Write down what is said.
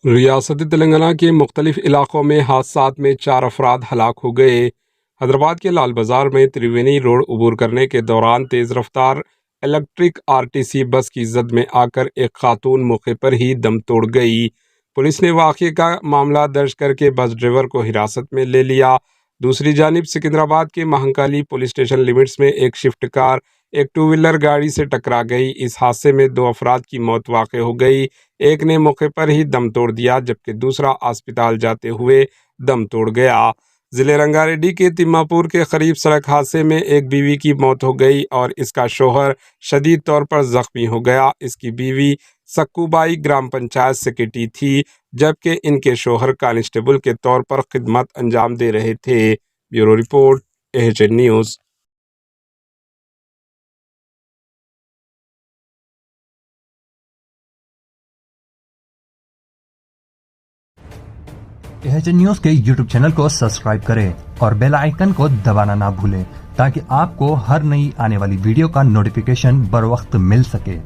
ریاست تلنگانہ کے مختلف علاقوں میں حادثات میں 4 افراد ہلاک ہو گئے۔ حیدرآباد کے لال بازار میں تریوینی روڈ عبور کرنے کے دوران تیز رفتار الیکٹرک RTC بس کی زد میں آ کر ایک خاتون موقع پر ہی دم توڑ گئی۔ پولیس نے واقعے کا معاملہ درج کر کے بس ڈرائیور کو حراست میں لے لیا۔ دوسری جانب سکندرآباد کے مہنکالی پولیس اسٹیشن لیمٹس میں ایک شفٹ کار ایک 2 ویلر گاڑی سے ٹکرا گئی۔ اس حادثے میں 2 افراد کی موت واقع ہو گئی۔ ایک نے موقع پر ہی دم توڑ دیا جبکہ دوسرا اسپتال جاتے ہوئے دم توڑ گیا۔ ضلع رنگا ریڈی کے تماپور کے قریب سڑک حادثے میں ایک بیوی کی موت ہو گئی اور اس کا شوہر شدید طور پر زخمی ہو گیا۔ اس کی بیوی سکو بائی گرام پنچایت سیکرٹری تھی جبکہ ان کے شوہر کانسٹیبل کے طور پر خدمت انجام دے رہے تھے۔ Bureau report AHN news. AHN news کے YouTube چینل کو سبسکرائب کریں اور بیل آئیکن کو دبانا نہ بھولیں تاکہ آپ کو ہر نئی آنے والی ویڈیو کا نوٹیفیکیشن بر وقت مل سکے۔